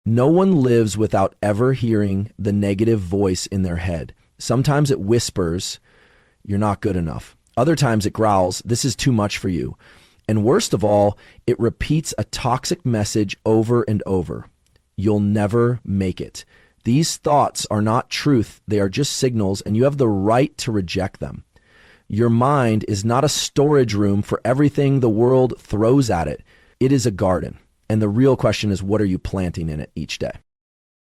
No one lives without ever hearing the negative voice in their head. Sometimes it whispers, "You're not good enough." Other times it growls, "This is too much for you." And worst of all, it repeats a toxic message over and over. "You'll never make it." These thoughts are not truth. They are just signals, and you have the right to reject them. Your mind is not a storage room for everything the world throws at it. It is a garden. And the real question is, what are you planting in it each day?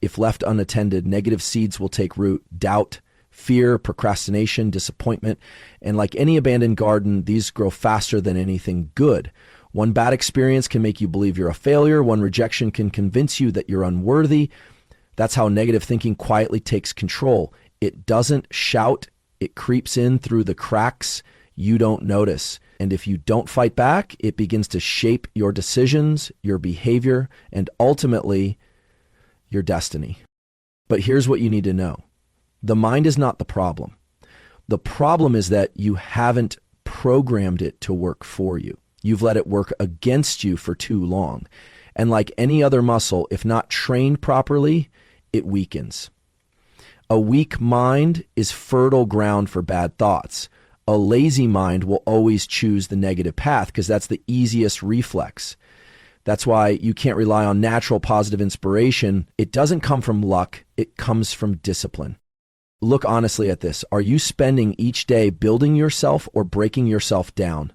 If left unattended, negative seeds will take root: doubt, fear, procrastination, disappointment. And like any abandoned garden, these grow faster than anything good. One bad experience can make you believe you're a failure. One rejection can convince you that you're unworthy. That's how negative thinking quietly takes control. It doesn't shout. It creeps in through the cracks you don't notice. And if you don't fight back, it begins to shape your decisions, your behavior, and ultimately your destiny. But here's what you need to know. The mind is not the problem. The problem is that you haven't programmed it to work for you. You've let it work against you for too long. And like any other muscle, if not trained properly, it weakens. A weak mind is fertile ground for bad thoughts. A lazy mind will always choose the negative path because that's the easiest reflex. That's why you can't rely on natural positive inspiration. It doesn't come from luck. It comes from discipline. Look honestly at this. Are you spending each day building yourself or breaking yourself down?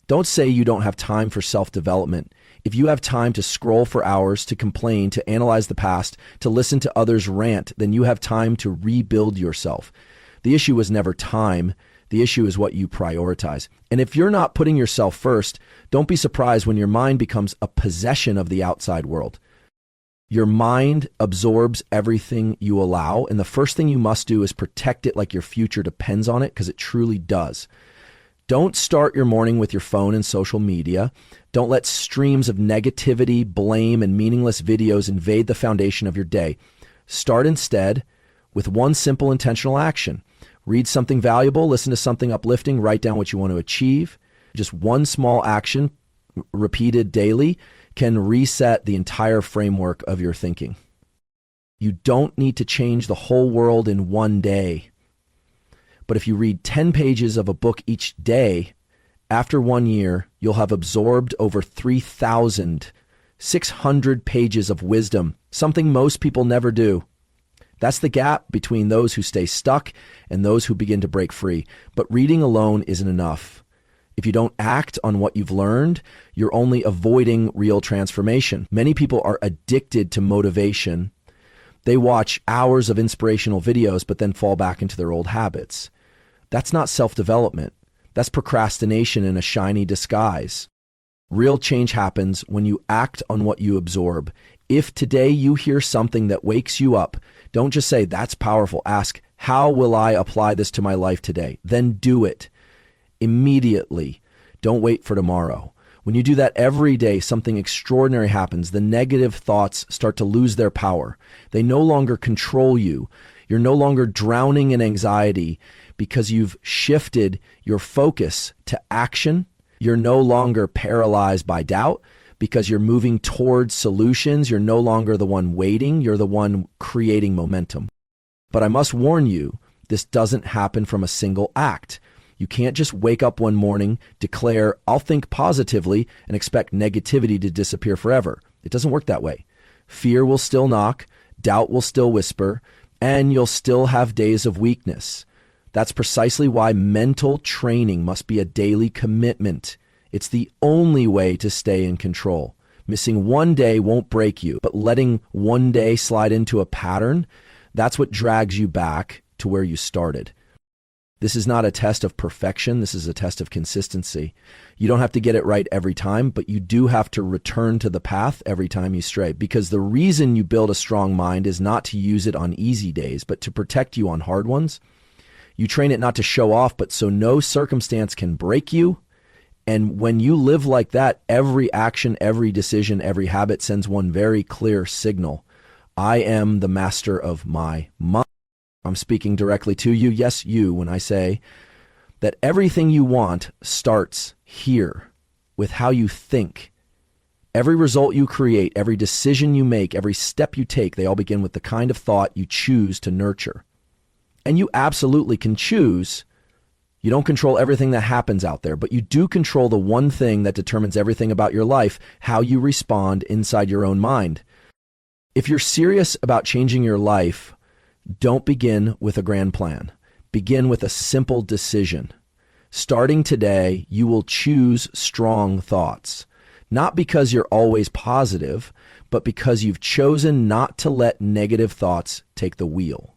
Don't say you don't have time for self-development. If you have time to scroll for hours, to complain, to analyze the past, to listen to others rant, then you have time to rebuild yourself. The issue was never time. The issue is what you prioritize. And if you're not putting yourself first, don't be surprised when your mind becomes a possession of the outside world. Your mind absorbs everything you allow, and the first thing you must do is protect it like your future depends on it, because it truly does. Don't start your morning with your phone and social media. Don't let streams of negativity, blame, and meaningless videos invade the foundation of your day. Start instead with one simple intentional action. Read something valuable, listen to something uplifting, write down what you want to achieve. Just one small action repeated daily can reset the entire framework of your thinking. You don't need to change the whole world in one day. But if you read 10 pages of a book each day, after 1 year, you'll have absorbed over 3,600 pages of wisdom, something most people never do. That's the gap between those who stay stuck and those who begin to break free. But reading alone isn't enough. If you don't act on what you've learned, you're only avoiding real transformation. Many people are addicted to motivation. They watch hours of inspirational videos, but then fall back into their old habits. That's not self-development. That's procrastination in a shiny disguise. Real change happens when you act on what you absorb. If today you hear something that wakes you up, don't just say, "That's powerful." Ask, "How will I apply this to my life today?" Then do it immediately. Don't wait for tomorrow. When you do that every day, something extraordinary happens. The negative thoughts start to lose their power. They no longer control you. You're no longer drowning in anxiety because you've shifted your focus to action. You're no longer paralyzed by doubt because you're moving towards solutions. You're no longer the one waiting. You're the one creating momentum. But I must warn you, this doesn't happen from a single act. You can't just wake up one morning, declare, "I'll think positively," and expect negativity to disappear forever. It doesn't work that way. Fear will still knock, doubt will still whisper, and you'll still have days of weakness. That's precisely why mental training must be a daily commitment. It's the only way to stay in control. Missing one day won't break you, but letting one day slide into a pattern, that's what drags you back to where you started. This is not a test of perfection. This is a test of consistency. You don't have to get it right every time, but you do have to return to the path every time you stray. Because the reason you build a strong mind is not to use it on easy days, but to protect you on hard ones. You train it not to show off, but so no circumstance can break you. And when you live like that, every action, every decision, every habit sends one very clear signal. I am the master of my mind. I'm speaking directly to you, yes, you, when I say that everything you want starts here with how you think. Every result you create, every decision you make, every step you take, they all begin with the kind of thought you choose to nurture. And you absolutely can choose. You don't control everything that happens out there, but you do control the one thing that determines everything about your life, how you respond inside your own mind. If you're serious about changing your life, don't begin with a grand plan. Begin with a simple decision. Starting today, you will choose strong thoughts. Not because you're always positive, but because you've chosen not to let negative thoughts take the wheel.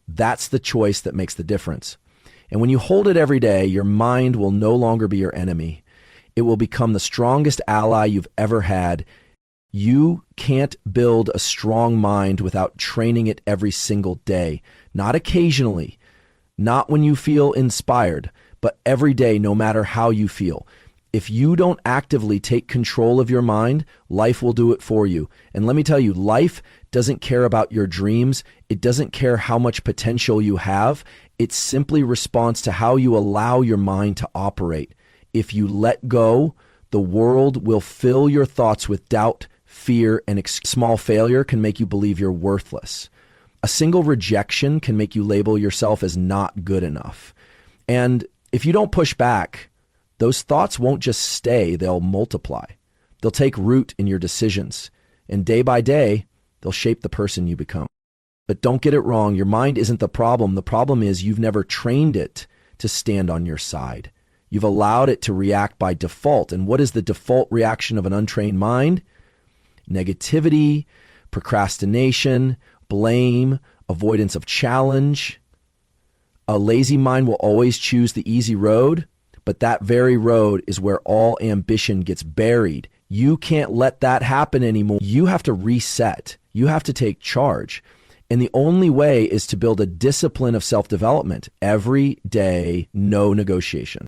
That's the choice that makes the difference. And when you hold it every day, your mind will no longer be your enemy. It will become the strongest ally you've ever had. You can't build a strong mind without training it every single day. Not occasionally, not when you feel inspired, but every day, no matter how you feel. If you don't actively take control of your mind, life will do it for you. And let me tell you, life doesn't care about your dreams. It doesn't care how much potential you have. It simply responds to how you allow your mind to operate. If you let go, the world will fill your thoughts with doubt, fear, and small failure can make you believe you're worthless. A single rejection can make you label yourself as not good enough. And if you don't push back, those thoughts won't just stay, they'll multiply. They'll take root in your decisions. And day by day, they'll shape the person you become. But don't get it wrong, your mind isn't the problem. The problem is you've never trained it to stand on your side. You've allowed it to react by default. And what is the default reaction of an untrained mind? Negativity, procrastination, blame, avoidance of challenge. A lazy mind will always choose the easy road, but that very road is where all ambition gets buried. You can't let that happen anymore. You have to reset. You have to take charge. And the only way is to build a discipline of self-development. Every day, no negotiation.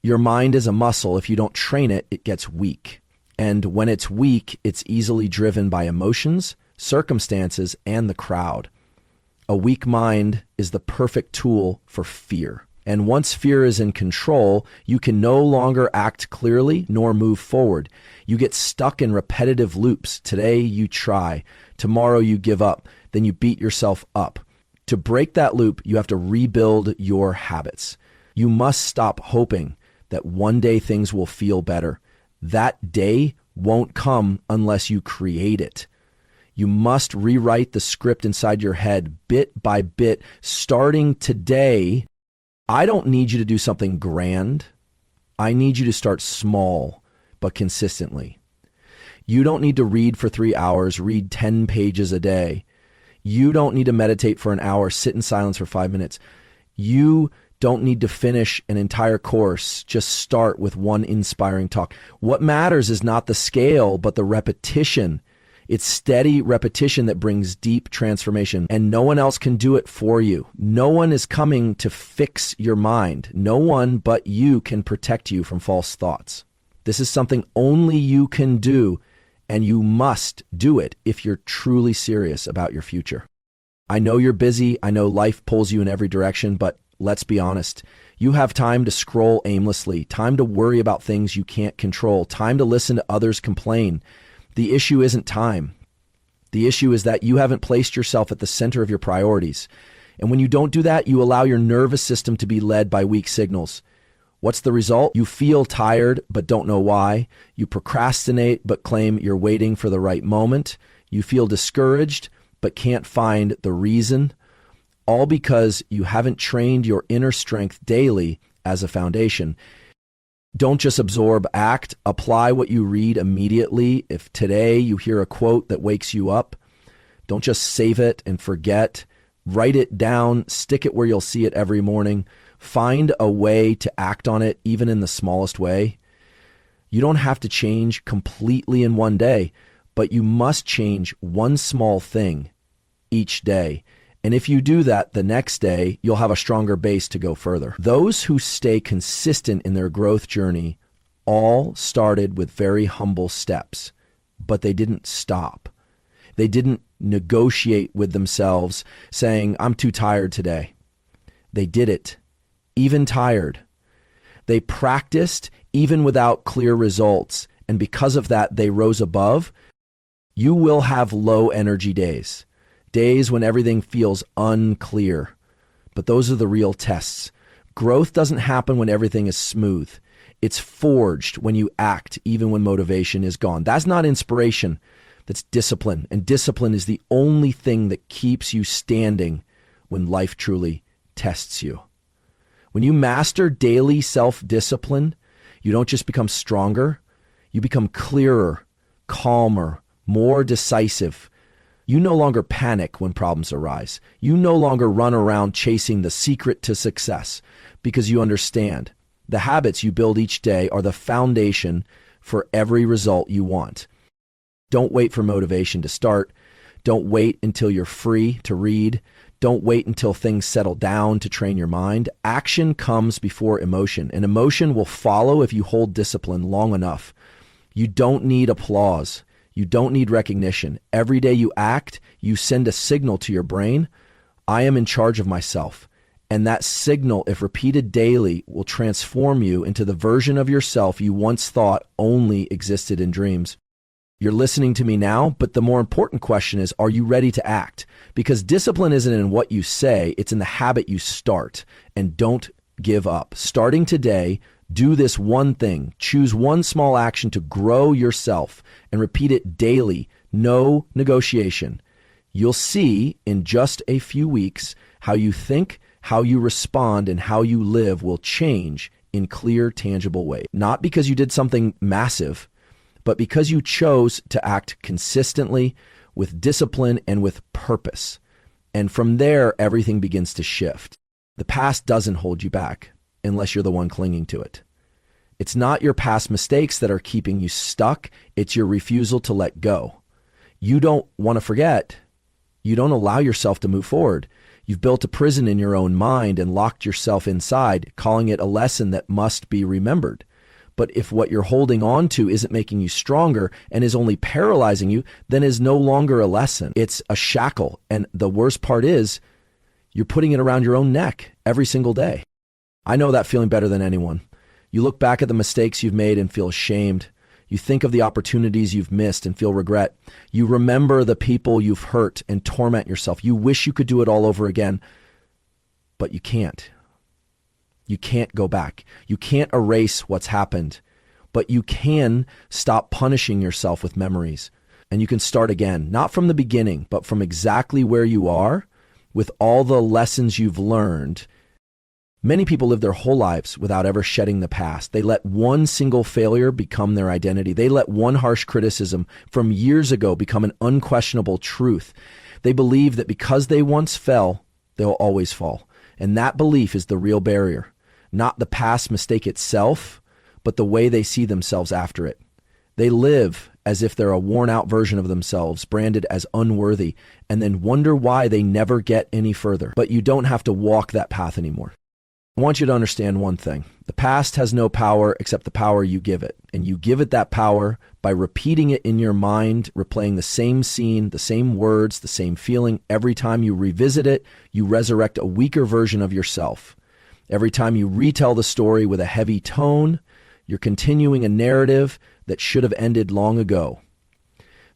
Your mind is a muscle. If you don't train it, it gets weak. And when it's weak, it's easily driven by emotions, circumstances, and the crowd. A weak mind is the perfect tool for fear. And once fear is in control, you can no longer act clearly nor move forward. You get stuck in repetitive loops. Today you try. Tomorrow you give up. Then you beat yourself up. To break that loop, you have to rebuild your habits. You must stop hoping that one day things will feel better. That day won't come unless you create it. You must rewrite the script inside your head bit by bit, starting today. I don't need you to do something grand. I need you to start small, but consistently. You don't need to read for 3 hours, read 10 pages a day. You don't need to meditate for an hour, sit in silence for 5 minutes. You don't need to finish an entire course. Just start with one inspiring talk. What matters is not the scale, but the repetition. It's steady repetition that brings deep transformation, and no one else can do it for you. No one is coming to fix your mind. No one but you can protect you from false thoughts. This is something only you can do, and you must do it if you're truly serious about your future. I know you're busy. I know life pulls you in every direction, but let's be honest. You have time to scroll aimlessly, time to worry about things you can't control, time to listen to others complain. The issue isn't time. The issue is that you haven't placed yourself at the center of your priorities. And when you don't do that, you allow your nervous system to be led by weak signals. What's the result? You feel tired, but don't know why. You procrastinate, but claim you're waiting for the right moment. You feel discouraged, but can't find the reason. All because you haven't trained your inner strength daily as a foundation. Don't just absorb, act, apply what you read immediately. If today you hear a quote that wakes you up, don't just save it and forget. Write it down, stick it where you'll see it every morning. Find a way to act on it, even in the smallest way. You don't have to change completely in one day, but you must change one small thing each day. And if you do that the next day, you'll have a stronger base to go further. Those who stay consistent in their growth journey all started with very humble steps, but they didn't stop. They didn't negotiate with themselves saying, I'm too tired today. They did it, even tired. They practiced even without clear results, and because of that, they rose above, you will have low energy days, days when everything feels unclear. But those are the real tests. Growth doesn't happen when everything is smooth. It's forged when you act, even when motivation is gone. That's not inspiration. That's discipline. And discipline is the only thing that keeps you standing when life truly tests you. When you master daily self-discipline, you don't just become stronger, you become clearer, calmer, more decisive. You no longer panic when problems arise. You no longer run around chasing the secret to success because you understand the habits you build each day are the foundation for every result you want. Don't wait for motivation to start. Don't wait until you're free to read. Don't wait until things settle down to train your mind. Action comes before emotion, and emotion will follow if you hold discipline long enough. You don't need applause. You don't need recognition. Every day you act, you send a signal to your brain, I am in charge of myself. And that signal, if repeated daily, will transform you into the version of yourself you once thought only existed in dreams. You're listening to me now, but the more important question is, are you ready to act? Because discipline isn't in what you say, it's in the habit you start. And don't give up. Starting today, do this one thing. Choose one small action to grow yourself and repeat it daily. No negotiation. You'll see in just a few weeks how you think, how you respond, and how you live will change in clear, tangible ways. Not because you did something massive, but because you chose to act consistently, with discipline, and with purpose. And from there, everything begins to shift. The past doesn't hold you back unless you're the one clinging to it. It's not your past mistakes that are keeping you stuck. It's your refusal to let go. You don't want to forget. You don't allow yourself to move forward. You've built a prison in your own mind and locked yourself inside, calling it a lesson that must be remembered. But if what you're holding on to isn't making you stronger and is only paralyzing you, then is no longer a lesson. It's a shackle. And the worst part is you're putting it around your own neck every single day. I know that feeling better than anyone. You look back at the mistakes you've made and feel ashamed. You think of the opportunities you've missed and feel regret. You remember the people you've hurt and torment yourself. You wish you could do it all over again, but you can't. You can't go back. You can't erase what's happened, but you can stop punishing yourself with memories. And you can start again, not from the beginning, but from exactly where you are with all the lessons you've learned. Many people live their whole lives without ever shedding the past. They let one single failure become their identity. They let one harsh criticism from years ago become an unquestionable truth. They believe that because they once fell, they'll always fall. And that belief is the real barrier. Not the past mistake itself, but the way they see themselves after it. They live as if they're a worn-out version of themselves, branded as unworthy, and then wonder why they never get any further. But you don't have to walk that path anymore. I want you to understand one thing. The past has no power except the power you give it. And you give it that power by repeating it in your mind, replaying the same scene, the same words, the same feeling. Every time you revisit it, you resurrect a weaker version of yourself. Every time you retell the story with a heavy tone, you're continuing a narrative that should have ended long ago.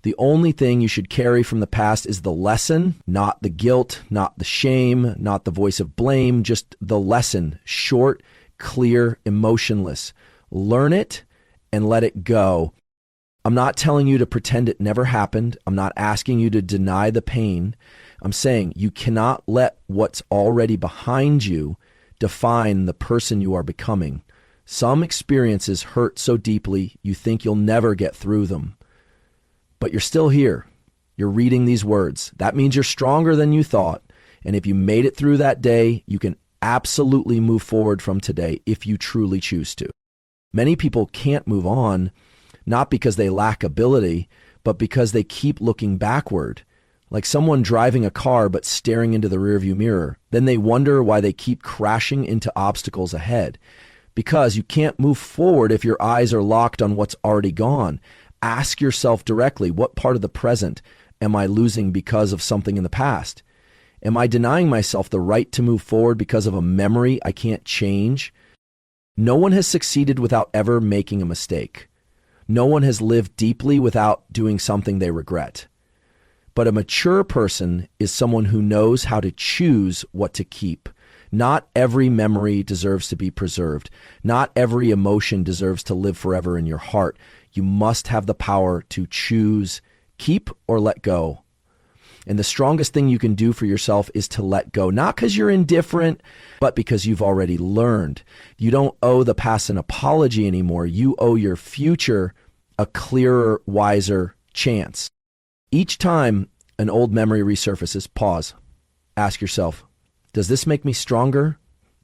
The only thing you should carry from the past is the lesson, not the guilt, not the shame, not the voice of blame, just the lesson. Short, clear, emotionless. Learn it and let it go. I'm not telling you to pretend it never happened. I'm not asking you to deny the pain. I'm saying you cannot let what's already behind you define the person you are becoming. Some experiences hurt so deeply you think you'll never get through them. But you're still here. You're reading these words. That means you're stronger than you thought. And if you made it through that day, you can absolutely move forward from today if you truly choose to. Many people can't move on, not because they lack ability, but because they keep looking backward. Like someone driving a car but staring into the rearview mirror. Then they wonder why they keep crashing into obstacles ahead. Because you can't move forward if your eyes are locked on what's already gone. Ask yourself directly, what part of the present am I losing because of something in the past? Am I denying myself the right to move forward because of a memory I can't change? No one has succeeded without ever making a mistake. No one has lived deeply without doing something they regret. But a mature person is someone who knows how to choose what to keep. Not every memory deserves to be preserved. Not every emotion deserves to live forever in your heart. You must have the power to choose, keep or let go. And the strongest thing you can do for yourself is to let go, not because you're indifferent, but because you've already learned. You don't owe the past an apology anymore. You owe your future a clearer, wiser chance. Each time an old memory resurfaces, pause. Ask yourself, does this make me stronger?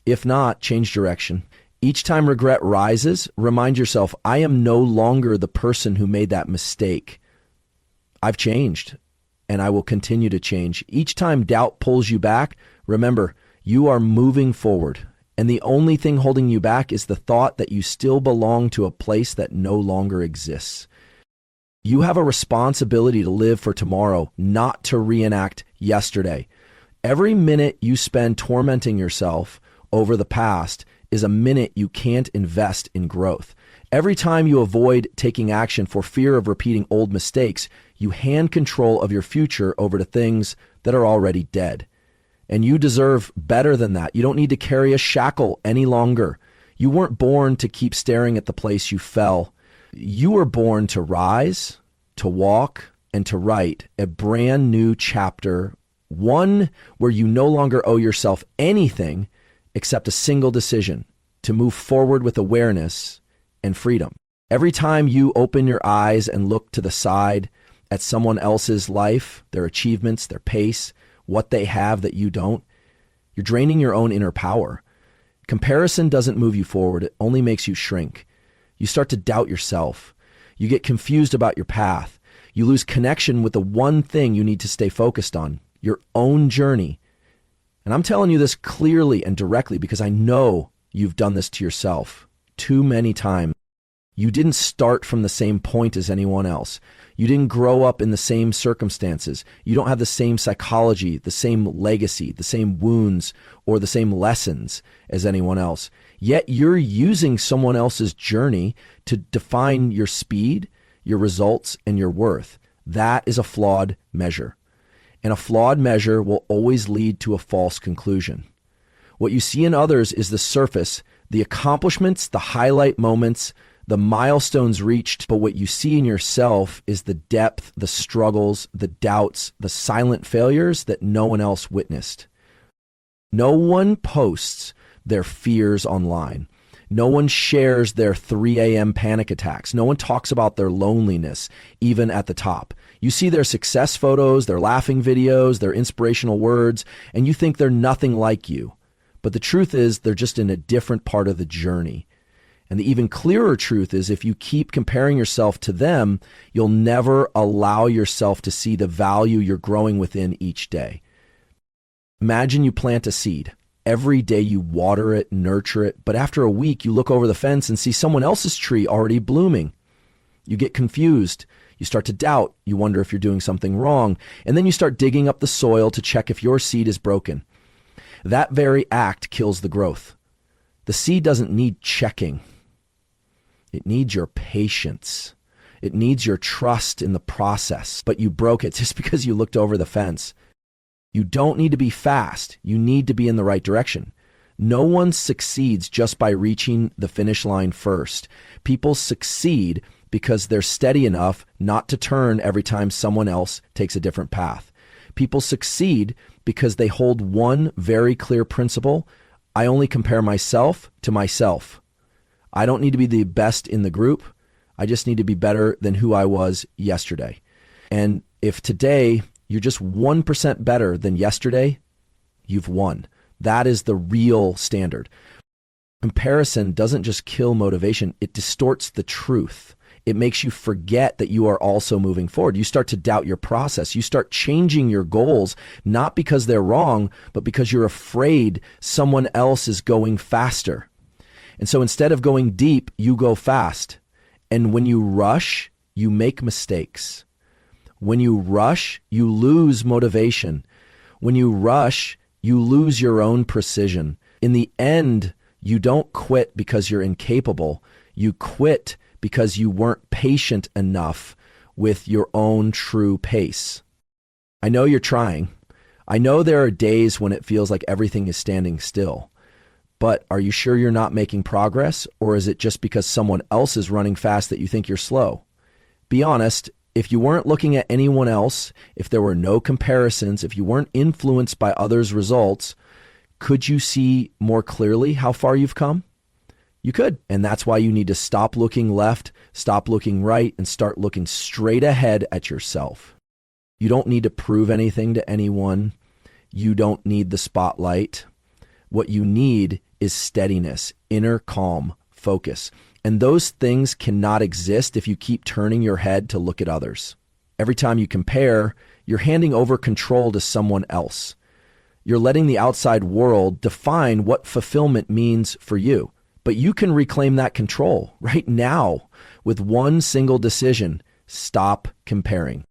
If not, change direction. Each time regret rises, remind yourself, I am no longer the person who made that mistake. I've changed, and I will continue to change. Each time doubt pulls you back, remember, you are moving forward. And the only thing holding you back is the thought that you still belong to a place that no longer exists. You have a responsibility to live for tomorrow, not to reenact yesterday. Every minute you spend tormenting yourself over the past is a minute you can't invest in growth. Every time you avoid taking action for fear of repeating old mistakes, you hand control of your future over to things that are already dead. And you deserve better than that. You don't need to carry a shackle any longer. You weren't born to keep staring at the place you fell. You were born to rise, to walk, and to write a brand new chapter, one where you no longer owe yourself anything except a single decision to move forward with awareness and freedom. Every time you open your eyes and look to the side at someone else's life, their achievements, their pace, what they have that you don't, you're draining your own inner power. Comparison doesn't move you forward. It only makes you shrink. You start to doubt yourself. You get confused about your path. You lose connection with the one thing you need to stay focused on, your own journey. And I'm telling you this clearly and directly because I know you've done this to yourself too many times. You didn't start from the same point as anyone else. You didn't grow up in the same circumstances. You don't have the same psychology, the same legacy, the same wounds, or the same lessons as anyone else. Yet you're using someone else's journey to define your speed, your results, and your worth. That is a flawed measure. And a flawed measure will always lead to a false conclusion. What you see in others is the surface, the accomplishments, the highlight moments, the milestones reached, but what you see in yourself is the depth, the struggles, the doubts, the silent failures that no one else witnessed. No one posts their fears online. No one shares their 3 a.m. panic attacks. No one talks about their loneliness, even at the top. You see their success photos, their laughing videos, their inspirational words, and you think they're nothing like you. But the truth is they're just in a different part of the journey. And the even clearer truth is if you keep comparing yourself to them, you'll never allow yourself to see the value you're growing within each day. Imagine you plant a seed. Every day you water it, nurture it, but after a week you look over the fence and see someone else's tree already blooming. You get confused. You start to doubt. You wonder if you're doing something wrong. And then you start digging up the soil to check if your seed is broken. That very act kills the growth. The seed doesn't need checking. It needs your patience. It needs your trust in the process, but you broke it just because you looked over the fence. You don't need to be fast. You need to be in the right direction. No one succeeds just by reaching the finish line first. People succeed because they're steady enough not to turn every time someone else takes a different path. People succeed because they hold one very clear principle. I only compare myself to myself. I don't need to be the best in the group. I just need to be better than who I was yesterday. And if today you're just 1% better than yesterday, you've won. That is the real standard. Comparison doesn't just kill motivation, it distorts the truth. It makes you forget that you are also moving forward. You start to doubt your process. You start changing your goals, not because they're wrong, but because you're afraid someone else is going faster. And so instead of going deep, you go fast. And when you rush, you make mistakes. When you rush, you lose motivation. When you rush, you lose your own precision. In the end, you don't quit because you're incapable. You quit because you weren't patient enough with your own true pace. I know you're trying. I know there are days when it feels like everything is standing still. But are you sure you're not making progress, or is it just because someone else is running fast that you think you're slow? Be honest, if you weren't looking at anyone else, if there were no comparisons, if you weren't influenced by others' results, could you see more clearly how far you've come? You could, and that's why you need to stop looking left, stop looking right, and start looking straight ahead at yourself. You don't need to prove anything to anyone. You don't need the spotlight. What you need is steadiness, inner calm, focus. And those things cannot exist if you keep turning your head to look at others. Every time you compare, you're handing over control to someone else. You're letting the outside world define what fulfillment means for you. But you can reclaim that control right now with one single decision. Stop comparing.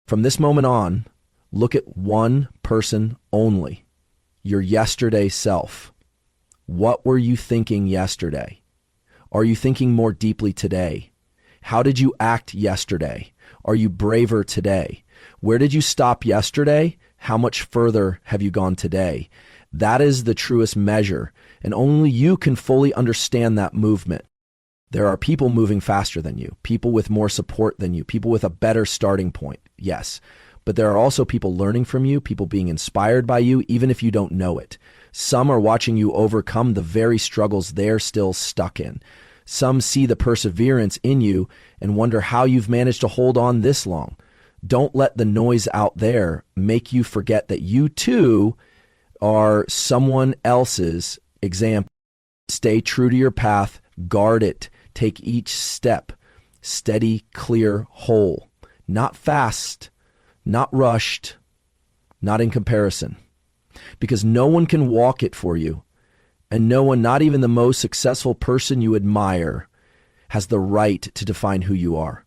From this moment on, look at one person only, your yesterday self. What were you thinking yesterday? Are you thinking more deeply today? How did you act yesterday? Are you braver today? Where did you stop yesterday? How much further have you gone today? That is the truest measure, and only you can fully understand that movement. There are people moving faster than you, people with more support than you, people with a better starting point, yes. But there are also people learning from you, people being inspired by you, even if you don't know it. Some are watching you overcome the very struggles they're still stuck in. Some see the perseverance in you and wonder how you've managed to hold on this long. Don't let the noise out there make you forget that you too are someone else's example. Stay true to your path, guard it, take each step, steady, clear, whole, not fast, not rushed, not in comparison. Because no one can walk it for you, and no one, not even the most successful person you admire, has the right to define who you are.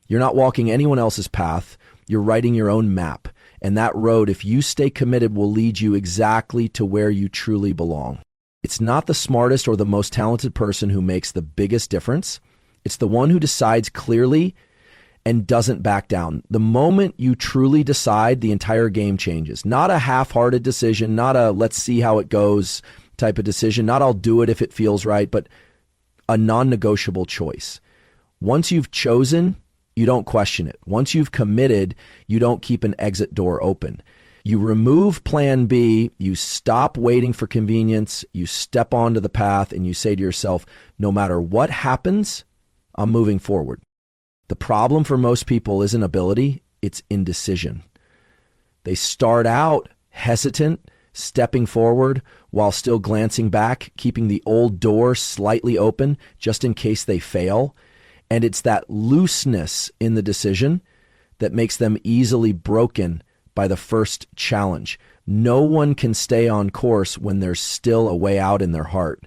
You're not walking anyone else's path, you're writing your own map, and that road, if you stay committed, will lead you exactly to where you truly belong. It's not the smartest or the most talented person who makes the biggest difference. It's the one who decides clearly and doesn't back down. The moment you truly decide, the entire game changes. Not a half-hearted decision, not a let's see how it goes type of decision, not I'll do it if it feels right, but a non-negotiable choice. Once you've chosen, you don't question it. Once you've committed, you don't keep an exit door open. You remove plan B, you stop waiting for convenience, you step onto the path, and you say to yourself, no matter what happens, I'm moving forward. The problem for most people isn't ability, it's indecision. They start out hesitant, stepping forward while still glancing back, keeping the old door slightly open just in case they fail. And it's that looseness in the decision that makes them easily broken by the first challenge. No one can stay on course when there's still a way out in their heart.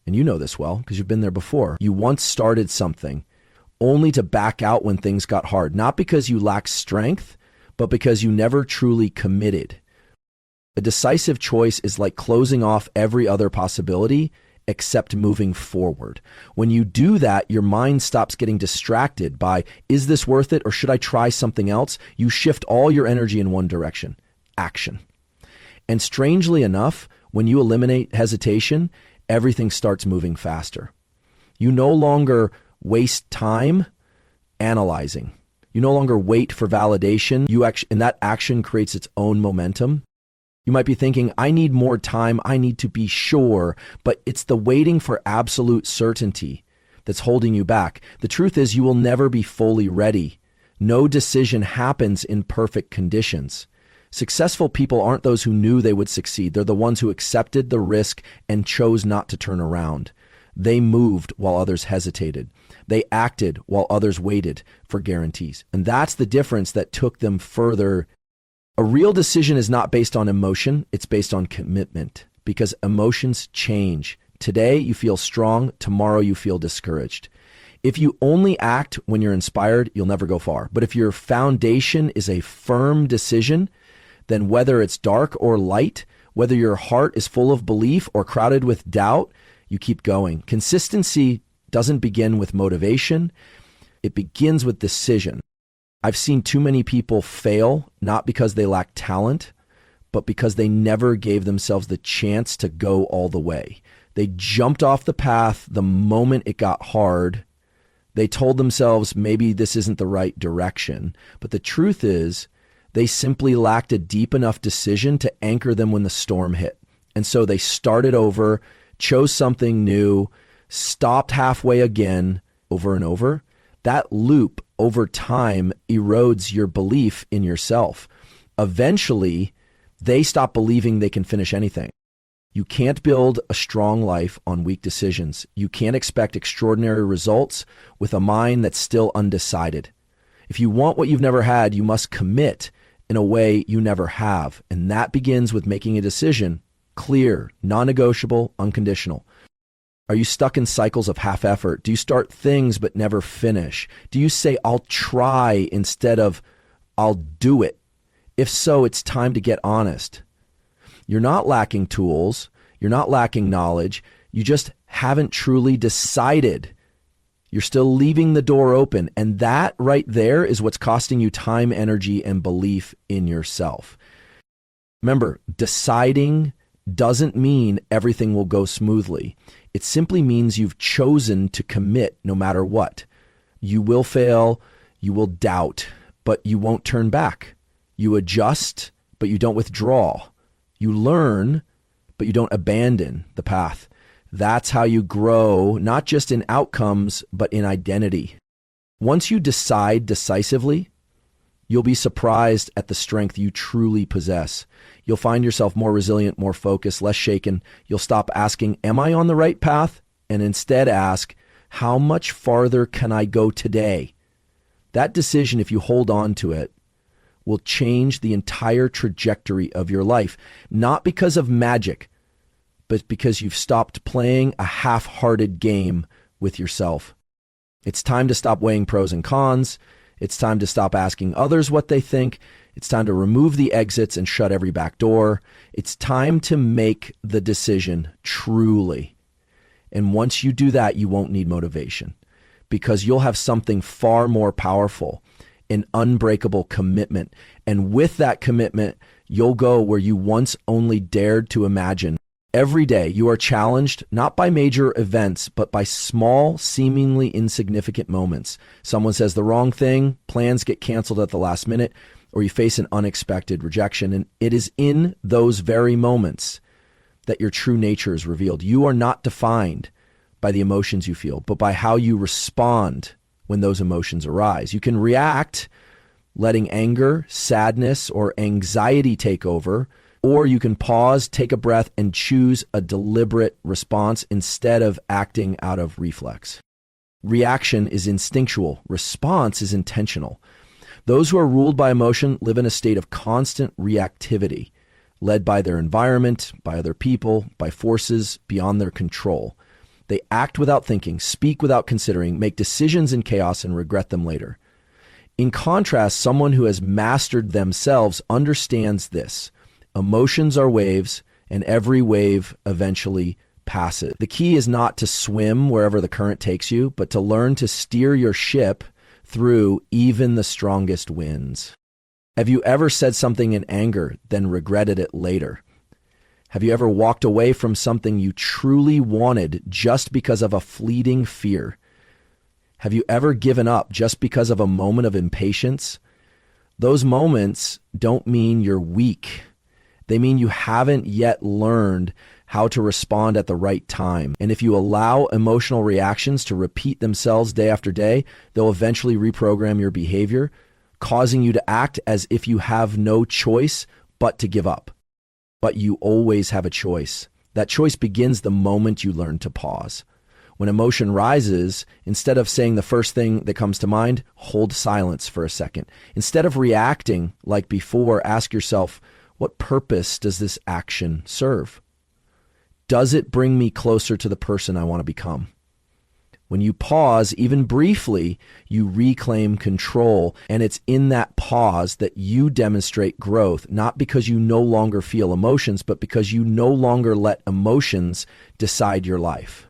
And you know this well because you've been there before. You once started something only to back out when things got hard, not because you lacked strength, but because you never truly committed. A decisive choice is like closing off every other possibility except moving forward. When you do that, your mind stops getting distracted by, is this worth it or should I try something else? You shift all your energy in one direction, action. And strangely enough, when you eliminate hesitation, everything starts moving faster. You no longer waste time analyzing. You no longer wait for validation. And that action creates its own momentum. You might be thinking, I need more time. I need to be sure. But it's the waiting for absolute certainty that's holding you back. The truth is you will never be fully ready. No decision happens in perfect conditions. Successful people aren't those who knew they would succeed. They're the ones who accepted the risk and chose not to turn around. They moved while others hesitated. They acted while others waited for guarantees. And that's the difference that took them further. A real decision is not based on emotion. It's based on commitment because emotions change. Today you feel strong. Tomorrow you feel discouraged. If you only act when you're inspired, you'll never go far. But if your foundation is a firm decision, then whether it's dark or light, whether your heart is full of belief or crowded with doubt, you keep going. Consistency doesn't begin with motivation. It begins with decision. I've seen too many people fail, not because they lack talent, but because they never gave themselves the chance to go all the way. They jumped off the path the moment it got hard. They told themselves maybe this isn't the right direction. But the truth is, they simply lacked a deep enough decision to anchor them when the storm hit. And so they started over, chose something new, stopped halfway again, over and over. That loop over time erodes your belief in yourself. Eventually, they stop believing they can finish anything. You can't build a strong life on weak decisions. You can't expect extraordinary results with a mind that's still undecided. If you want what you've never had, you must commit in a way you never have. And that begins with making a decision, clear, non-negotiable, unconditional. Are you stuck in cycles of half effort? Do you start things but never finish? Do you say, I'll try instead of I'll do it? If so, it's time to get honest. You're not lacking tools. You're not lacking knowledge. You just haven't truly decided. You're still leaving the door open. And that right there is what's costing you time, energy, and belief in yourself. Remember, deciding doesn't mean everything will go smoothly. It simply means you've chosen to commit no matter what. You will fail, you will doubt, but you won't turn back. You adjust, but you don't withdraw. You learn, but you don't abandon the path. That's how you grow, not just in outcomes, but in identity. Once you decide decisively, you'll be surprised at the strength you truly possess. You'll find yourself more resilient, more focused, less shaken. You'll stop asking, am I on the right path? And instead ask, how much farther can I go today? That decision, if you hold on to it, will change the entire trajectory of your life. Not because of magic, but because you've stopped playing a half-hearted game with yourself. It's time to stop weighing pros and cons. It's time to stop asking others what they think. It's time to remove the exits and shut every back door. It's time to make the decision truly. And once you do that, you won't need motivation because you'll have something far more powerful, an unbreakable commitment. And with that commitment, you'll go where you once only dared to imagine. Every day, you are challenged not by major events, but by small, seemingly insignificant moments. Someone says the wrong thing, plans get canceled at the last minute, or you face an unexpected rejection. And it is in those very moments that your true nature is revealed. You are not defined by the emotions you feel, but by how you respond when those emotions arise. You can react, letting anger, sadness, or anxiety take over, or you can pause, take a breath, and choose a deliberate response instead of acting out of reflex. Reaction is instinctual. Response is intentional. Those who are ruled by emotion live in a state of constant reactivity, led by their environment, by other people, by forces beyond their control. They act without thinking, speak without considering, make decisions in chaos, and regret them later. In contrast, someone who has mastered themselves understands this. Emotions are waves, and every wave eventually passes. The key is not to swim wherever the current takes you, but to learn to steer your ship through even the strongest winds. Have you ever said something in anger, then regretted it later? Have you ever walked away from something you truly wanted just because of a fleeting fear? Have you ever given up just because of a moment of impatience? Those moments don't mean you're weak. They mean you haven't yet learned how to respond at the right time. And if you allow emotional reactions to repeat themselves day after day, they'll eventually reprogram your behavior, causing you to act as if you have no choice but to give up. But you always have a choice. That choice begins the moment you learn to pause. When emotion rises, instead of saying the first thing that comes to mind, hold silence for a second. Instead of reacting like before, ask yourself, what purpose does this action serve? Does it bring me closer to the person I want to become? When you pause, even briefly, you reclaim control, and it's in that pause that you demonstrate growth, not because you no longer feel emotions, but because you no longer let emotions decide your life.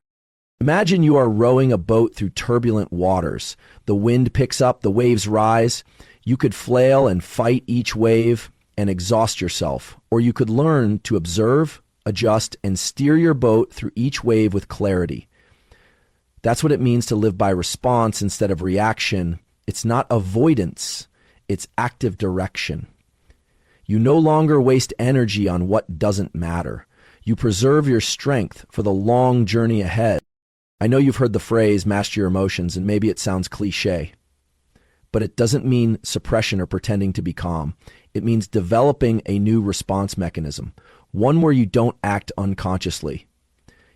Imagine you are rowing a boat through turbulent waters. The wind picks up, the waves rise. You could flail and fight each wave and exhaust yourself, or you could learn to observe, adjust, and steer your boat through each wave with clarity. That's what it means to live by response instead of reaction. It's not avoidance, it's active direction. You no longer waste energy on what doesn't matter. You preserve your strength for the long journey ahead. I know you've heard the phrase, master your emotions, and maybe it sounds cliche, but it doesn't mean suppression or pretending to be calm. It means developing a new response mechanism, one where you don't act unconsciously.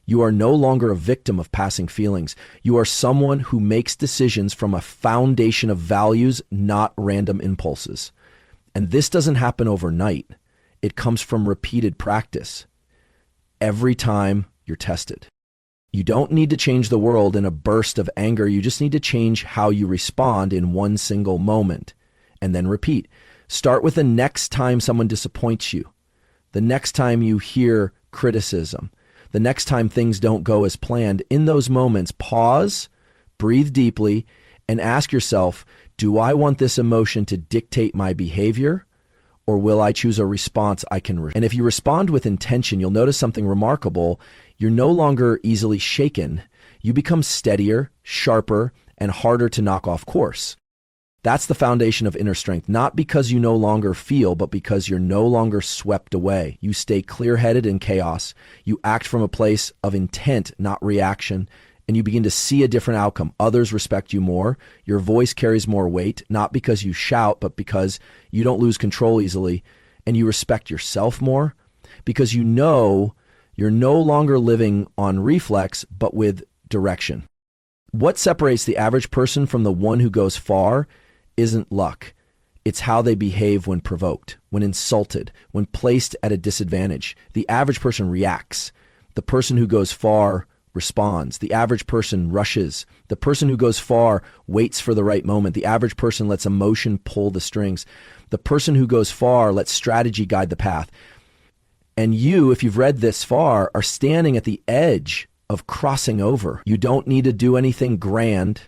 You are no longer a victim of passing feelings. You are someone who makes decisions from a foundation of values, not random impulses. And this doesn't happen overnight. It comes from repeated practice. Every time you're tested. You don't need to change the world in a burst of anger. You just need to change how you respond in one single moment. And then repeat. Start with the next time someone disappoints you. The next time you hear criticism. The next time things don't go as planned. In those moments, pause, breathe deeply, and ask yourself, do I want this emotion to dictate my behavior? Or will I choose a response I can And if you respond with intention, you'll notice something remarkable. You're no longer easily shaken. You become steadier, sharper, and harder to knock off course. That's the foundation of inner strength, not because you no longer feel, but because you're no longer swept away. You stay clear-headed in chaos. You act from a place of intent, not reaction, and you begin to see a different outcome. Others respect you more. Your voice carries more weight, not because you shout, but because you don't lose control easily, and you respect yourself more because you know you're no longer living on reflex, but with direction. What separates the average person from the one who goes far isn't luck. It's how they behave when provoked, when insulted, when placed at a disadvantage. The average person reacts. The person who goes far responds. The average person rushes. The person who goes far waits for the right moment. The average person lets emotion pull the strings. The person who goes far lets strategy guide the path. And you, if you've read this far, are standing at the edge of crossing over. You don't need to do anything grand.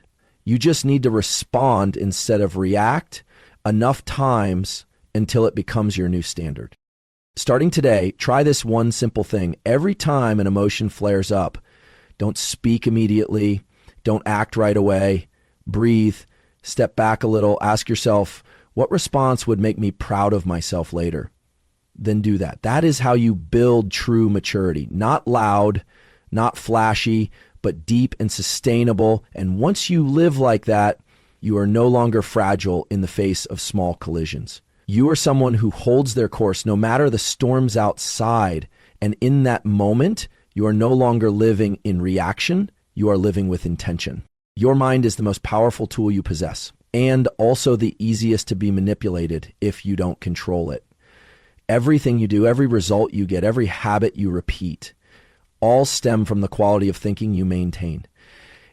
You just need to respond instead of react enough times until it becomes your new standard. Starting today, try this one simple thing. Every time an emotion flares up, don't speak immediately. Don't act right away. Breathe. Step back a little. Ask yourself, what response would make me proud of myself later? Then do that. That is how you build true maturity. Not loud, not flashy, but deep and sustainable. And once you live like that, you are no longer fragile in the face of small collisions. You are someone who holds their course no matter the storms outside. And in that moment, you are no longer living in reaction. You are living with intention. Your mind is the most powerful tool you possess, and also the easiest to be manipulated if you don't control it. Everything you do, every result you get, every habit you repeat, all stem from the quality of thinking you maintain.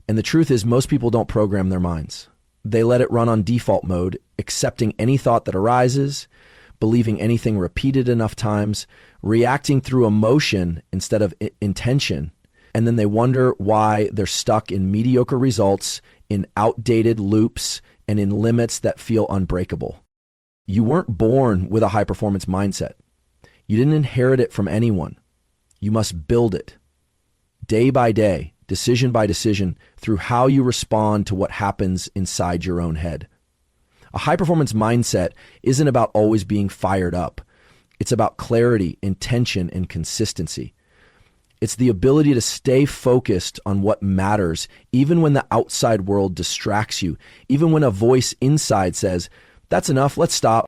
And the truth is, most people don't program their minds. They let it run on default mode, accepting any thought that arises, believing anything repeated enough times, reacting through emotion instead of intention. And then they wonder why they're stuck in mediocre results, in outdated loops, and in limits that feel unbreakable. You weren't born with a high-performance mindset. You didn't inherit it from anyone. You must build it. Day by day, decision by decision, through how you respond to what happens inside your own head. A high-performance mindset isn't about always being fired up. It's about clarity, intention, and consistency. It's the ability to stay focused on what matters, even when the outside world distracts you, even when a voice inside says, "That's enough, let's stop."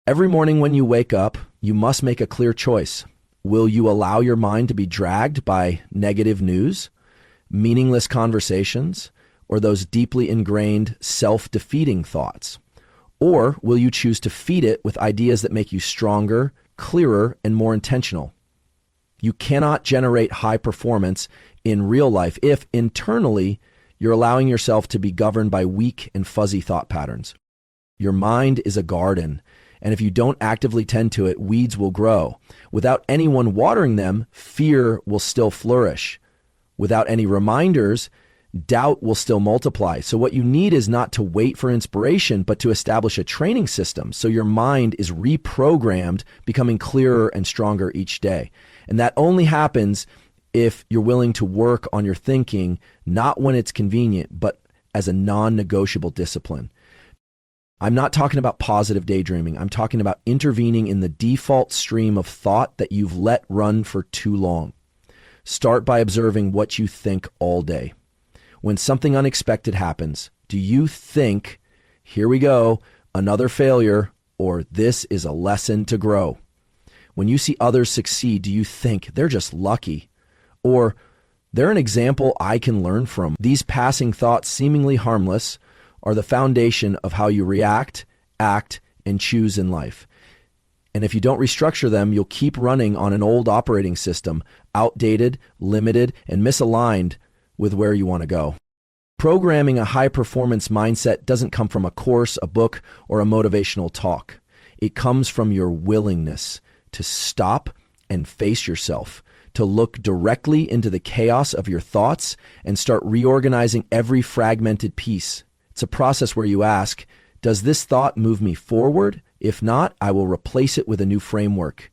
Every morning when you wake up, you must make a clear choice. Will you allow your mind to be dragged by negative news, meaningless conversations, or those deeply ingrained self-defeating thoughts? Or will you choose to feed it with ideas that make you stronger, clearer, and more intentional? You cannot generate high performance in real life if internally you're allowing yourself to be governed by weak and fuzzy thought patterns. Your mind is a garden, and if you don't actively tend to it, weeds will grow. Without anyone watering them, fear will still flourish. Without any reminders, doubt will still multiply. So what you need is not to wait for inspiration, but to establish a training system so your mind is reprogrammed, becoming clearer and stronger each day. And that only happens if you're willing to work on your thinking, not when it's convenient, but as a non-negotiable discipline. I'm not talking about positive daydreaming. I'm talking about intervening in the default stream of thought that you've let run for too long. Start by observing what you think all day. When something unexpected happens, do you think, here we go, another failure, or this is a lesson to grow? When you see others succeed, do you think they're just lucky? Or they're an example I can learn from? These passing thoughts, seemingly harmless, are the foundation of how you react, act, and choose in life. And if you don't restructure them, you'll keep running on an old operating system, outdated, limited, and misaligned with where you want to go. Programming a high-performance mindset doesn't come from a course, a book, or a motivational talk. It comes from your willingness to stop and face yourself, to look directly into the chaos of your thoughts and start reorganizing every fragmented piece. It's a process where you ask, does this thought move me forward? If not, I will replace it with a new framework.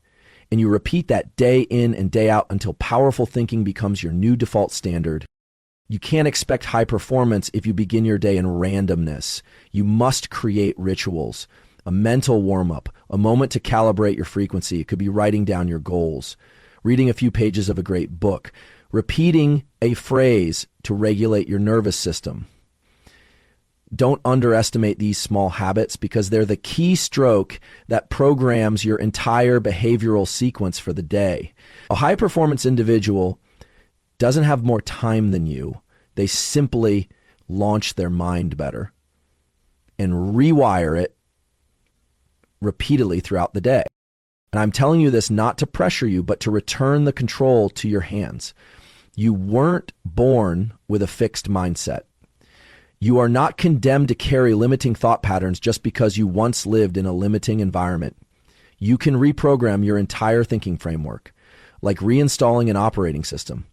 And you repeat that day in and day out until powerful thinking becomes your new default standard. You can't expect high performance if you begin your day in randomness. You must create rituals, a mental warm-up, a moment to calibrate your frequency. It could be writing down your goals, reading a few pages of a great book, repeating a phrase to regulate your nervous system. Don't underestimate these small habits because they're the key stroke that programs your entire behavioral sequence for the day. A high-performance individual doesn't have more time than you. They simply launch their mind better and rewire it repeatedly throughout the day. And I'm telling you this not to pressure you, but to return the control to your hands. You weren't born with a fixed mindset. You are not condemned to carry limiting thought patterns just because you once lived in a limiting environment. You can reprogram your entire thinking framework, like reinstalling an operating system.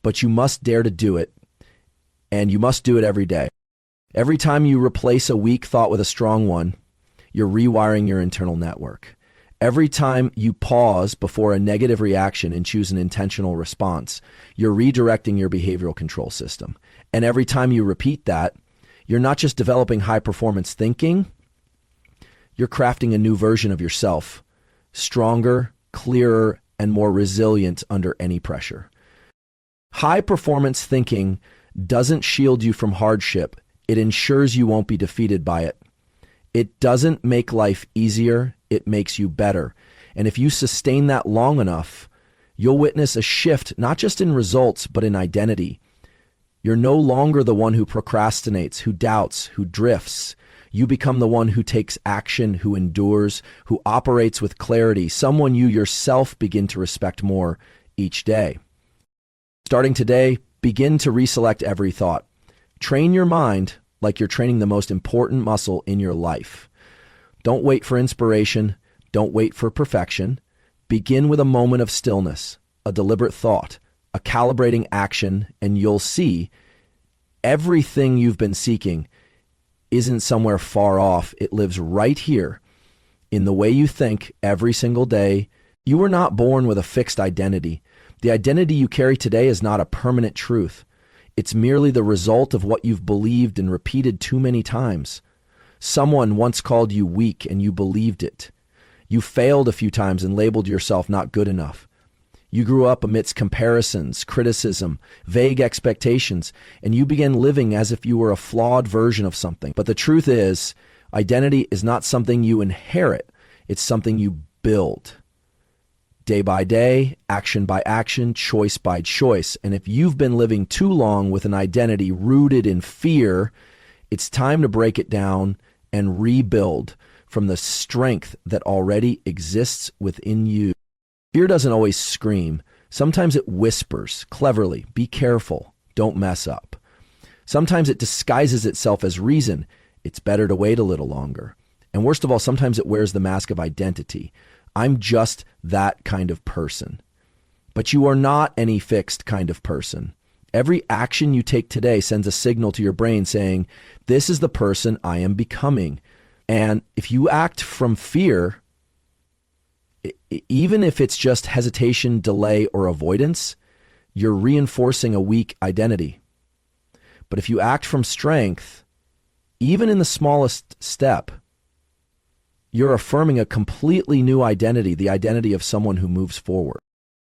But you must dare to do it, and you must do it every day. Every time you replace a weak thought with a strong one, you're rewiring your internal network. Every time you pause before a negative reaction and choose an intentional response, you're redirecting your behavioral control system. And every time you repeat that, you're not just developing high-performance thinking, you're crafting a new version of yourself, stronger, clearer, and more resilient under any pressure. High-performance thinking doesn't shield you from hardship. It ensures you won't be defeated by it. It doesn't make life easier. It makes you better. And if you sustain that long enough, you'll witness a shift, not just in results, but in identity. You're no longer the one who procrastinates, who doubts, who drifts. You become the one who takes action, who endures, who operates with clarity, someone you yourself begin to respect more each day. Starting today, begin to reselect every thought. Train your mind like you're training the most important muscle in your life. Don't wait for inspiration. Don't wait for perfection. Begin with a moment of stillness, a deliberate thought, a calibrating action, and you'll see everything you've been seeking isn't somewhere far off. It lives right here in the way you think every single day. You were not born with a fixed identity. The identity you carry today is not a permanent truth. It's merely the result of what you've believed and repeated too many times. Someone once called you weak and you believed it. You failed a few times and labeled yourself not good enough. You grew up amidst comparisons, criticism, vague expectations, and you began living as if you were a flawed version of something. But the truth is, identity is not something you inherit. It's something you build. Day by day, action by action, choice by choice. And if you've been living too long with an identity rooted in fear, it's time to break it down and rebuild from the strength that already exists within you. Fear doesn't always scream. Sometimes it whispers cleverly, be careful, don't mess up. Sometimes it disguises itself as reason. It's better to wait a little longer. And worst of all, sometimes it wears the mask of identity. I'm just that kind of person. But you are not any fixed kind of person. Every action you take today sends a signal to your brain saying, this is the person I am becoming. And if you act from fear, even if it's just hesitation, delay, or avoidance, you're reinforcing a weak identity. But if you act from strength, even in the smallest step, you're affirming a completely new identity, the identity of someone who moves forward.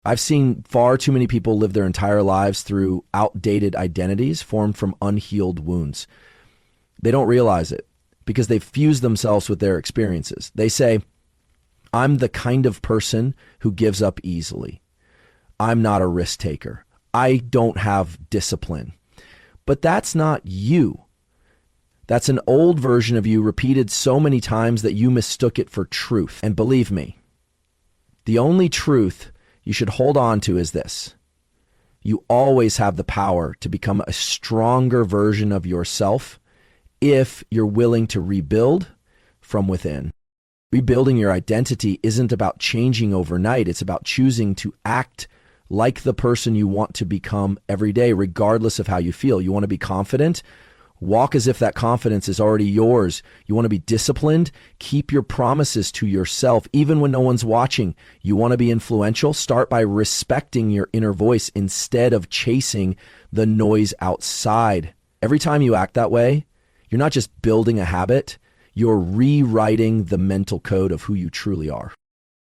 I've seen far too many people live their entire lives through outdated identities formed from unhealed wounds. They don't realize it because they've fused themselves with their experiences. They say, I'm the kind of person who gives up easily. I'm not a risk taker. I don't have discipline. But that's not you. That's an old version of you repeated so many times that you mistook it for truth. And believe me, the only truth you should hold on to is this. You always have the power to become a stronger version of yourself if you're willing to rebuild from within. Rebuilding your identity isn't about changing overnight. It's about choosing to act like the person you want to become every day, regardless of how you feel. You want to be confident? Walk as if that confidence is already yours. You want to be disciplined? Keep your promises to yourself, even when no one's watching. You want to be influential? Start by respecting your inner voice instead of chasing the noise outside. Every time you act that way, you're not just building a habit, you're rewriting the mental code of who you truly are.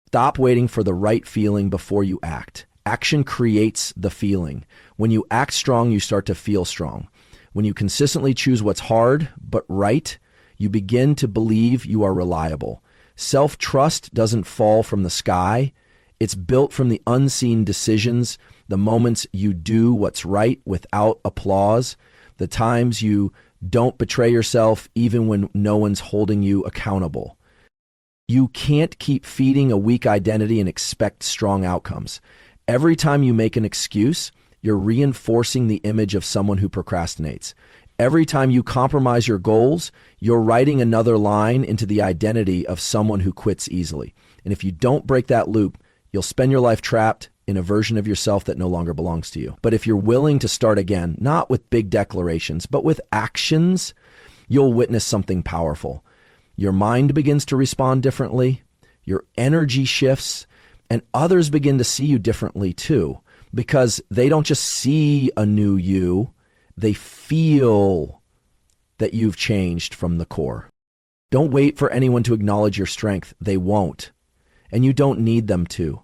Stop waiting for the right feeling before you act. Action creates the feeling. When you act strong, you start to feel strong. When you consistently choose what's hard but right, you begin to believe you are reliable. Self-trust doesn't fall from the sky. It's built from the unseen decisions, the moments you do what's right without applause, the times you don't betray yourself even when no one's holding you accountable. You can't keep feeding a weak identity and expect strong outcomes. Every time you make an excuse, you're reinforcing the image of someone who procrastinates. Every time you compromise your goals, you're writing another line into the identity of someone who quits easily. And if you don't break that loop, you'll spend your life trapped in a version of yourself that no longer belongs to you. But if you're willing to start again, not with big declarations, but with actions, you'll witness something powerful. Your mind begins to respond differently, your energy shifts, and others begin to see you differently too, because they don't just see a new you, they feel that you've changed from the core. Don't wait for anyone to acknowledge your strength. They won't, and you don't need them to.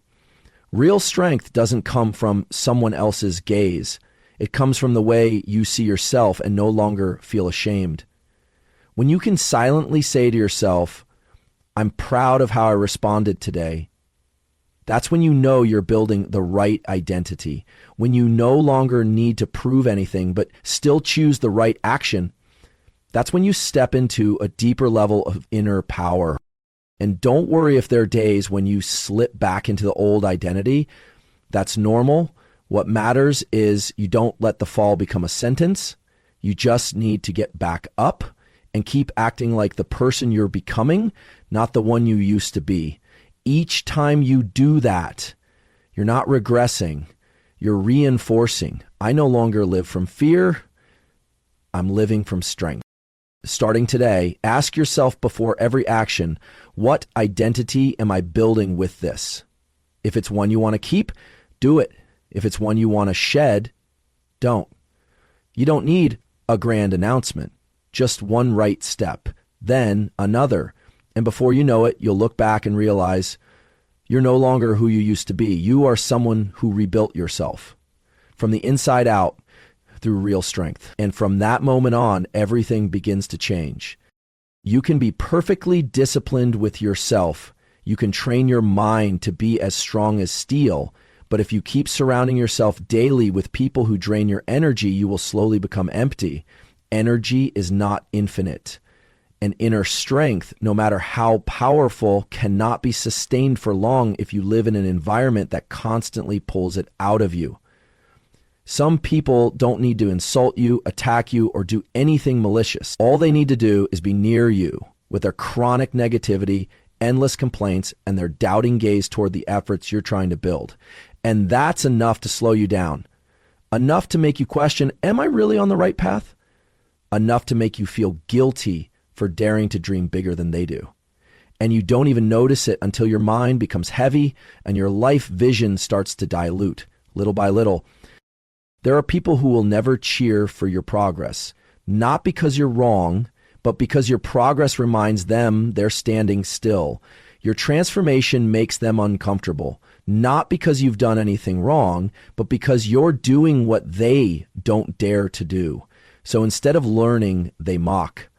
Real strength doesn't come from someone else's gaze. It comes from the way you see yourself and no longer feel ashamed. When you can silently say to yourself, I'm proud of how I responded today, that's when you know you're building the right identity. When you no longer need to prove anything, but still choose the right action, that's when you step into a deeper level of inner power. And don't worry if there are days when you slip back into the old identity. That's normal. What matters is you don't let the fall become a sentence. You just need to get back up and keep acting like the person you're becoming, not the one you used to be. Each time you do that, you're not regressing, you're reinforcing. I no longer live from fear, I'm living from strength. Starting today, ask yourself before every action, what identity am I building with this? If it's one you want to keep, do it. If it's one you want to shed, don't. You don't need a grand announcement, just one right step, then another. And before you know it, you'll look back and realize you're no longer who you used to be. You are someone who rebuilt yourself from the inside out through real strength. And from that moment on, everything begins to change. You can be perfectly disciplined with yourself. You can train your mind to be as strong as steel. But if you keep surrounding yourself daily with people who drain your energy, you will slowly become empty. Energy is not infinite. And inner strength, no matter how powerful, cannot be sustained for long if you live in an environment that constantly pulls it out of you. Some people don't need to insult you, attack you, or do anything malicious. All they need to do is be near you with their chronic negativity, endless complaints, and their doubting gaze toward the efforts you're trying to build. And that's enough to slow you down. Enough to make you question, am I really on the right path? Enough to make you feel guilty for daring to dream bigger than they do. And you don't even notice it until your mind becomes heavy and your life vision starts to dilute, little by little. There are people who will never cheer for your progress, not because you're wrong, but because your progress reminds them they're standing still. Your transformation makes them uncomfortable, not because you've done anything wrong, but because you're doing what they don't dare to do. So instead of learning, they mock.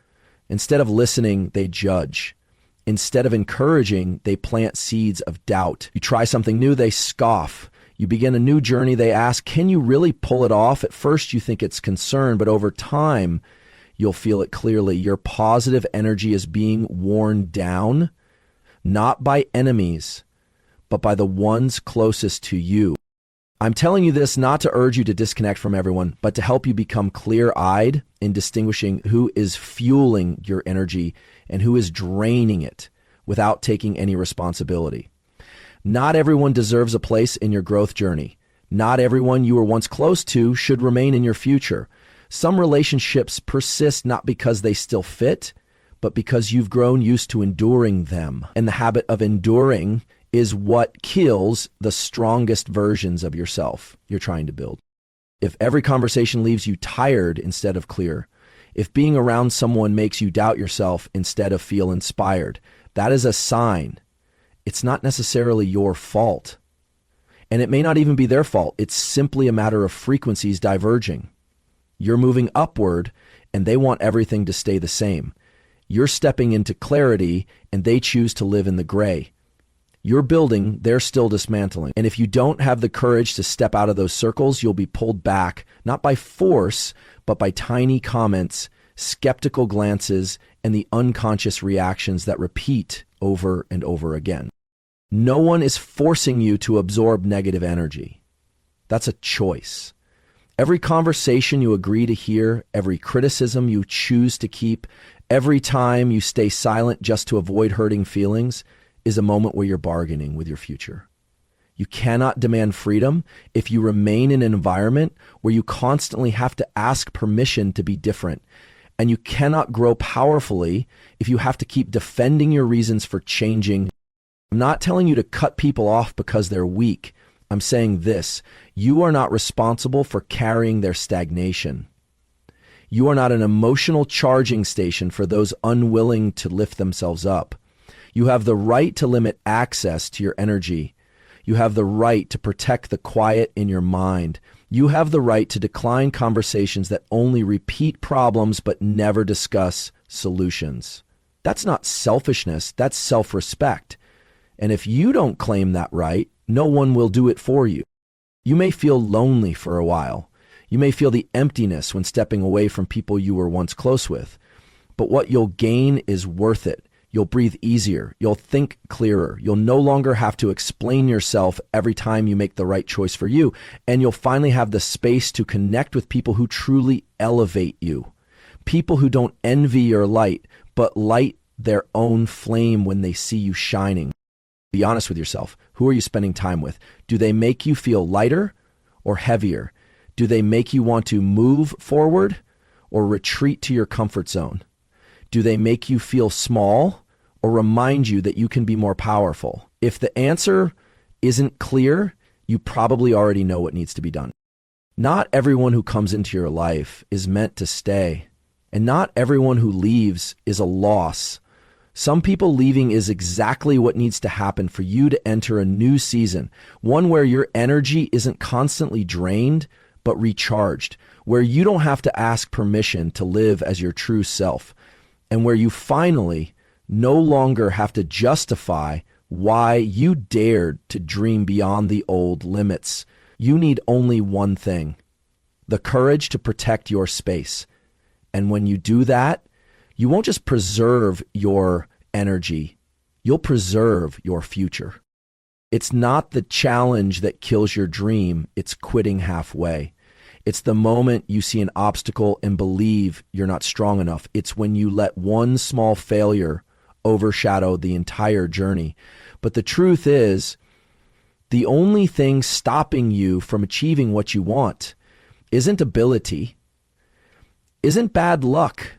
Instead of listening, they judge. Instead of encouraging, they plant seeds of doubt. You try something new, they scoff. You begin a new journey, they ask, can you really pull it off? At first, you think it's concern, but over time, you'll feel it clearly. Your positive energy is being worn down, not by enemies, but by the ones closest to you. I'm telling you this not to urge you to disconnect from everyone, but to help you become clear-eyed in distinguishing who is fueling your energy and who is draining it without taking any responsibility. Not everyone deserves a place in your growth journey. Not everyone you were once close to should remain in your future. Some relationships persist not because they still fit, but because you've grown used to enduring them. And the habit of enduring is what kills the strongest versions of yourself you're trying to build. If every conversation leaves you tired instead of clear, if being around someone makes you doubt yourself instead of feel inspired, that is a sign. It's not necessarily your fault. And it may not even be their fault. It's simply a matter of frequencies diverging. You're moving upward and they want everything to stay the same. You're stepping into clarity and they choose to live in the gray. You're building, they're still dismantling. And if you don't have the courage to step out of those circles, you'll be pulled back, not by force, but by tiny comments, skeptical glances, and the unconscious reactions that repeat over and over again. No one is forcing you to absorb negative energy. That's a choice. Every conversation you agree to hear, every criticism you choose to keep, every time you stay silent just to avoid hurting feelings, is a moment where you're bargaining with your future. You cannot demand freedom if you remain in an environment where you constantly have to ask permission to be different. And you cannot grow powerfully if you have to keep defending your reasons for changing. I'm not telling you to cut people off because they're weak. I'm saying this: you are not responsible for carrying their stagnation. You are not an emotional charging station for those unwilling to lift themselves up. You have the right to limit access to your energy. You have the right to protect the quiet in your mind. You have the right to decline conversations that only repeat problems but never discuss solutions. That's not selfishness, that's self-respect. And if you don't claim that right, no one will do it for you. You may feel lonely for a while. You may feel the emptiness when stepping away from people you were once close with. But what you'll gain is worth it. You'll breathe easier. You'll think clearer. You'll no longer have to explain yourself every time you make the right choice for you. And you'll finally have the space to connect with people who truly elevate you. People who don't envy your light, but light their own flame when they see you shining. Be honest with yourself. Who are you spending time with? Do they make you feel lighter or heavier? Do they make you want to move forward or retreat to your comfort zone? Do they make you feel small or remind you that you can be more powerful? If the answer isn't clear, you probably already know what needs to be done. Not everyone who comes into your life is meant to stay, and not everyone who leaves is a loss. Some people leaving is exactly what needs to happen for you to enter a new season, one where your energy isn't constantly drained, but recharged, where you don't have to ask permission to live as your true self, and where you finally no longer have to justify why you dared to dream beyond the old limits. You need only one thing: the courage to protect your space. And when you do that, you won't just preserve your energy, you'll preserve your future. It's not the challenge that kills your dream, it's quitting halfway. It's the moment you see an obstacle and believe you're not strong enough. It's when you let one small failure overshadow the entire journey. But the truth is, the only thing stopping you from achieving what you want isn't ability, isn't bad luck.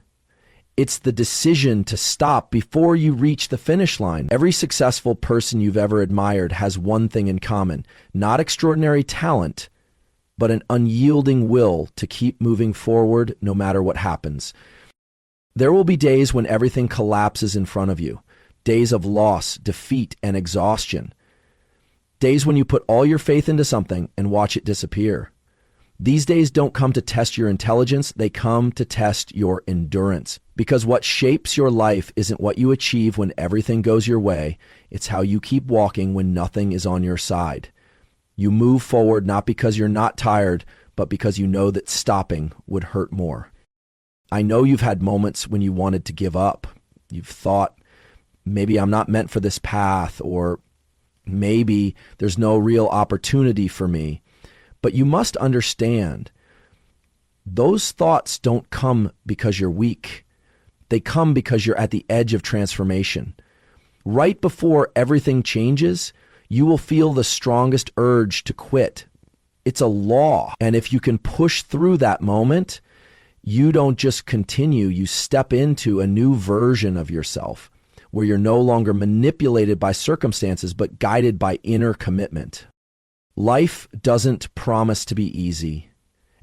It's the decision to stop before you reach the finish line. Every successful person you've ever admired has one thing in common: not extraordinary talent, but an unyielding will to keep moving forward no matter what happens. There will be days when everything collapses in front of you, days of loss, defeat, and exhaustion. Days when you put all your faith into something and watch it disappear. These days don't come to test your intelligence, they come to test your endurance. Because what shapes your life isn't what you achieve when everything goes your way, it's how you keep walking when nothing is on your side. You move forward not because you're not tired, but because you know that stopping would hurt more. I know you've had moments when you wanted to give up. You've thought, maybe I'm not meant for this path, or maybe there's no real opportunity for me. But you must understand, those thoughts don't come because you're weak. They come because you're at the edge of transformation. Right before everything changes, you will feel the strongest urge to quit. It's a law. And if you can push through that moment, you don't just continue, you step into a new version of yourself where you're no longer manipulated by circumstances, but guided by inner commitment. Life doesn't promise to be easy.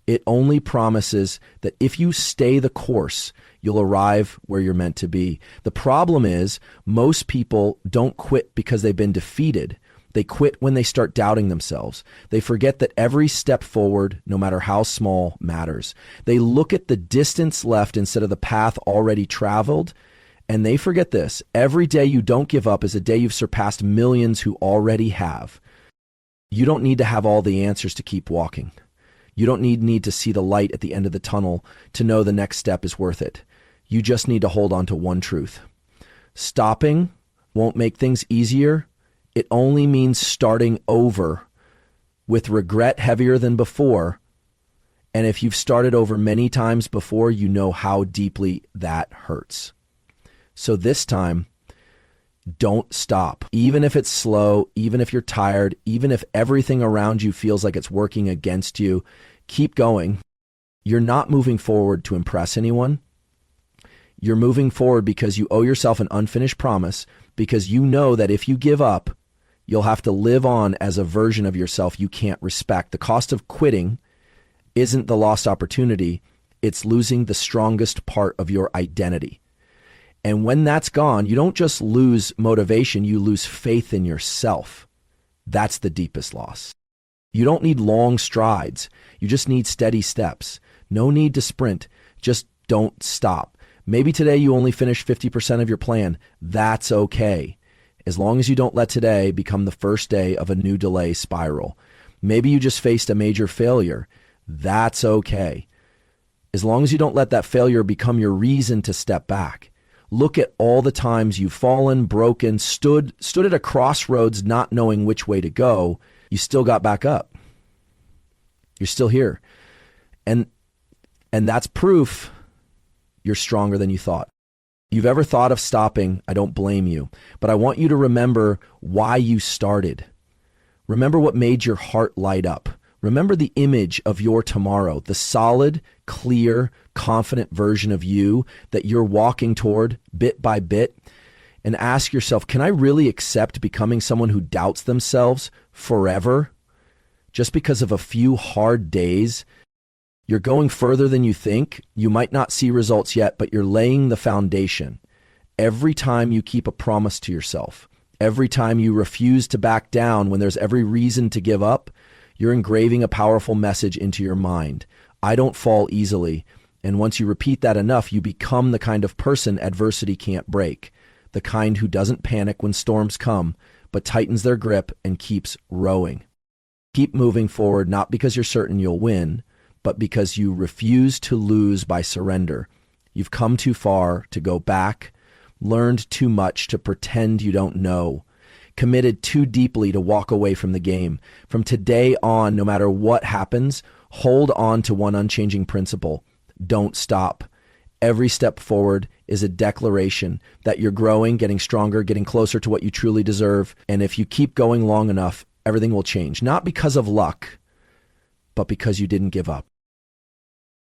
It only promises that if you stay the course, you'll arrive where you're meant to be. The problem is, most people don't quit because they've been defeated. They quit when they start doubting themselves. They forget that every step forward, no matter how small, matters. They look at the distance left instead of the path already traveled, and they forget this: every day you don't give up is a day you've surpassed millions who already have. You don't need to have all the answers to keep walking. You don't need to see the light at the end of the tunnel to know the next step is worth it. You just need to hold on to one truth. Stopping won't make things easier. It only means starting over with regret heavier than before. And if you've started over many times before, you know how deeply that hurts. So this time, don't stop. Even if it's slow, even if you're tired, even if everything around you feels like it's working against you, keep going. You're not moving forward to impress anyone. You're moving forward because you owe yourself an unfinished promise, because you know that if you give up, you'll have to live on as a version of yourself you can't respect. The cost of quitting isn't the lost opportunity, it's losing the strongest part of your identity. And when that's gone, you don't just lose motivation, you lose faith in yourself. That's the deepest loss. You don't need long strides. You just need steady steps. No need to sprint. Just don't stop. Maybe today you only finish 50% of your plan. That's okay. As long as you don't let today become the first day of a new delay spiral. Maybe you just faced a major failure. That's okay. As long as you don't let that failure become your reason to step back. Look at all the times you've fallen, broken, stood at a crossroads not knowing which way to go. You still got back up. You're still here. And that's proof you're stronger than you thought. You've ever thought of stopping, I don't blame you. But I want you to remember why you started. Remember what made your heart light up. Remember the image of your tomorrow, the solid, clear, confident version of you that you're walking toward bit by bit. And ask yourself, can I really accept becoming someone who doubts themselves forever? Just because of a few hard days? You're going further than you think. You might not see results yet, but you're laying the foundation. Every time you keep a promise to yourself, every time you refuse to back down when there's every reason to give up, you're engraving a powerful message into your mind. I don't fall easily. And once you repeat that enough, you become the kind of person adversity can't break. The kind who doesn't panic when storms come, but tightens their grip and keeps rowing. Keep moving forward, not because you're certain you'll win, but because you refuse to lose by surrender. You've come too far to go back, learned too much to pretend you don't know, committed too deeply to walk away from the game. From today on, no matter what happens, hold on to one unchanging principle. Don't stop. Every step forward is a declaration that you're growing, getting stronger, getting closer to what you truly deserve. And if you keep going long enough, everything will change. Not because of luck, but because you didn't give up.